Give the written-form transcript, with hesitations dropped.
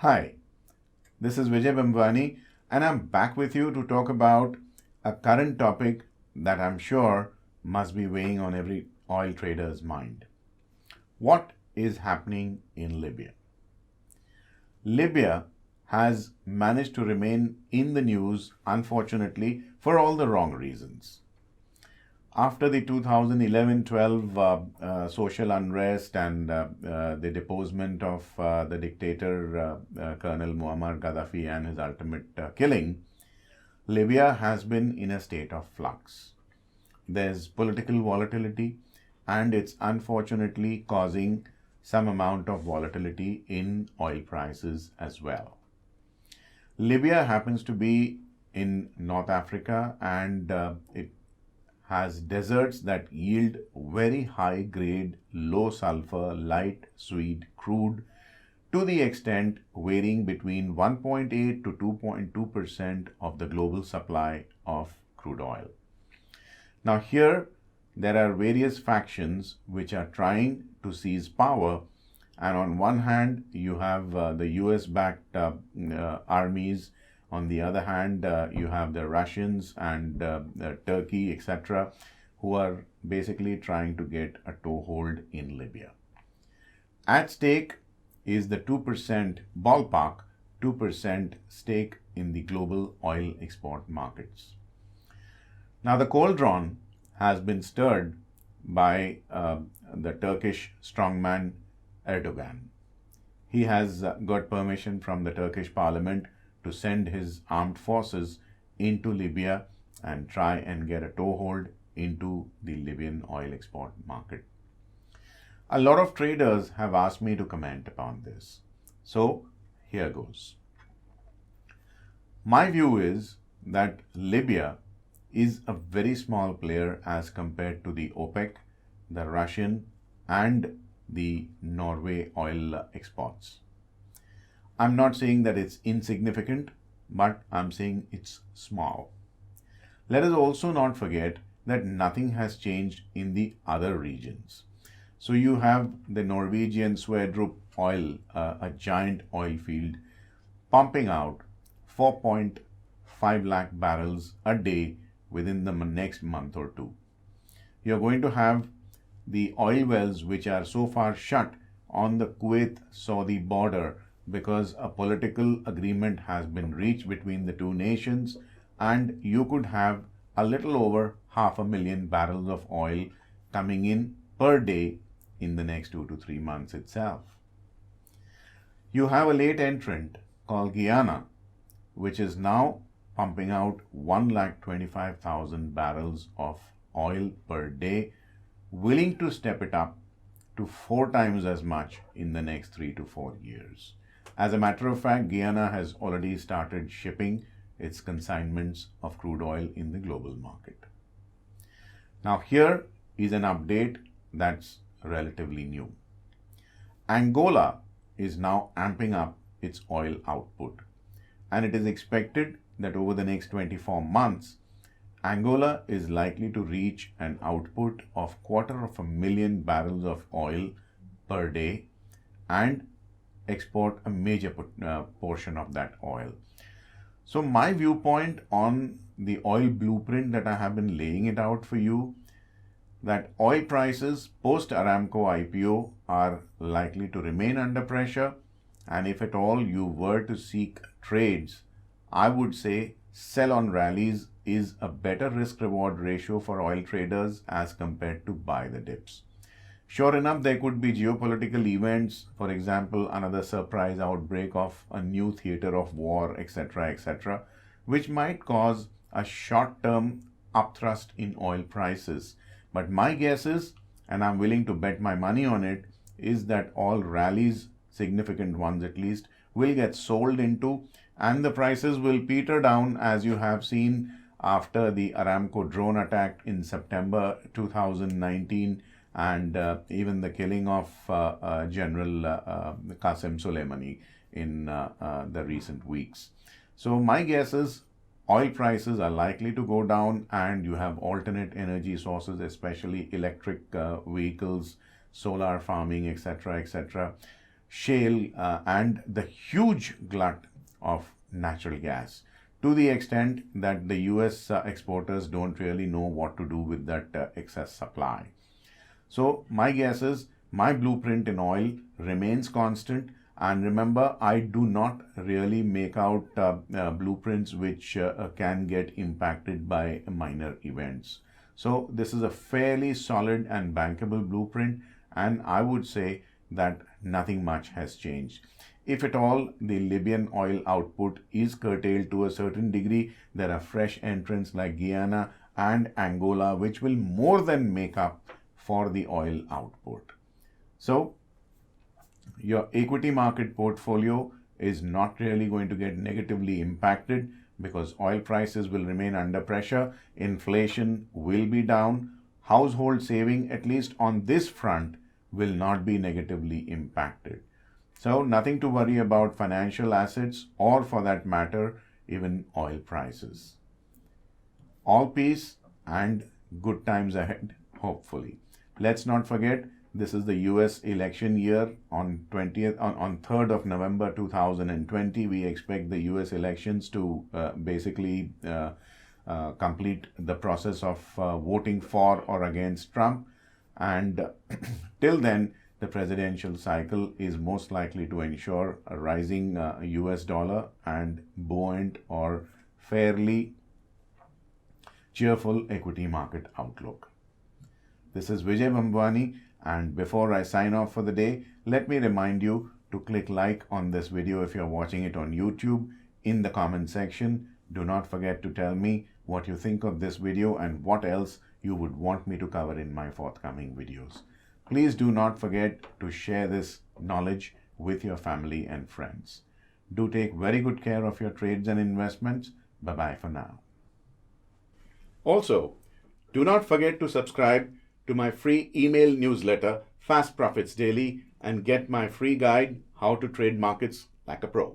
Hi, this is Vijay Bambwani, and I'm back with you to talk about a current topic that I'm sure must be weighing on every oil trader's mind. What is happening in Libya? Libya has managed to remain in the news, unfortunately, for all the wrong reasons. After the 2011-12 social unrest and the deposement of the dictator Colonel Muammar Gaddafi and his ultimate killing, Libya has been in a state of flux. There's political volatility, and it's unfortunately causing some amount of volatility in oil prices as well. Libya happens to be in North Africa, and it has deserts that yield very high grade, low sulfur, light sweet crude to the extent varying between 1.8 to 2.2% of the global supply of crude oil. Now here there are various factions which are trying to seize power, and on one hand you have the US-backed armies. On the other hand, you have the Russians and Turkey, etc., who are basically trying to get a toehold in Libya. At stake is the 2% ballpark, 2% stake in the global oil export markets. Now, the cauldron has been stirred by the Turkish strongman Erdogan. He has got permission from the Turkish parliament to send his armed forces into Libya and try and get a toehold into the Libyan oil export market. A lot of traders have asked me to comment upon this. So here goes. My view is that Libya is a very small player as compared to the OPEC, the Russian, and the Norway oil exports. I'm not saying that it's insignificant, but I'm saying it's small. Let us also not forget that nothing has changed in the other regions. So you have the Norwegian Sverdrup oil, a giant oil field, pumping out 4.5 lakh barrels a day within the next month or two. You're going to have the oil wells which are so far shut on the Kuwait-Saudi border because a political agreement has been reached between the two nations, and you could have a little over 500,000 barrels of oil coming in per day in the next 2 to 3 months itself. You have a late entrant called Guyana, which is now pumping out 125,000 barrels of oil per day, willing to step it up to 4 times as much in the next 3 to 4 years. As a matter of fact, Guyana has already started shipping its consignments of crude oil in the global market. Now here is an update that's relatively new. Angola is now amping up its oil output, and it is expected that over the next 24 months, Angola is likely to reach an output of 250,000 barrels of oil per day and export a major portion of that oil. So my viewpoint on the oil blueprint that I have been laying it out for you, that oil prices post Aramco IPO are likely to remain under pressure, and if at all you were to seek trades, I would say sell on rallies is a better risk reward ratio for oil traders as compared to buy the dips. Sure enough, there could be geopolitical events, for example, another surprise outbreak of a new theater of war, etc., which might cause a short-term upthrust in oil prices. But my guess is, and I'm willing to bet my money on it, is that all rallies, significant ones at least, will get sold into, and the prices will peter down, as you have seen after the Aramco drone attack in September 2019, and even the killing of General Qasem Soleimani in the recent weeks. So my guess is oil prices are likely to go down, and you have alternate energy sources, especially electric vehicles, solar farming, etc., shale and the huge glut of natural gas, to the extent that the US exporters don't really know what to do with that excess supply. So my guess is my blueprint in oil remains constant. And remember, I do not really make out blueprints which can get impacted by minor events. So this is a fairly solid and bankable blueprint, and I would say that nothing much has changed. If at all the Libyan oil output is curtailed to a certain degree, there are fresh entrants like Guyana and Angola which will more than make up for the oil output. So your equity market portfolio is not really going to get negatively impacted because oil prices will remain under pressure, inflation will be down, household saving, at least on this front, will not be negatively impacted. So nothing to worry about financial assets, or for that matter, even oil prices. All peace and good times ahead, hopefully. Let's not forget, this is the US election year. On 3rd of November 2020, we expect the US elections to basically complete the process of voting for or against Trump. And till then, the presidential cycle is most likely to ensure a rising US dollar and buoyant or fairly cheerful equity market outlook. This is Vijay Bambwani, and before I sign off for the day, let me remind you to click like on this video if you're watching it on YouTube. In the comment section, do not forget to tell me what you think of this video and what else you would want me to cover in my forthcoming videos. Please do not forget to share this knowledge with your family and friends. Do take very good care of your trades and investments. Bye-bye for now. Also, do not forget to subscribe to my free email newsletter, Fast Profits Daily, and get my free guide, How to Trade Markets Like a Pro.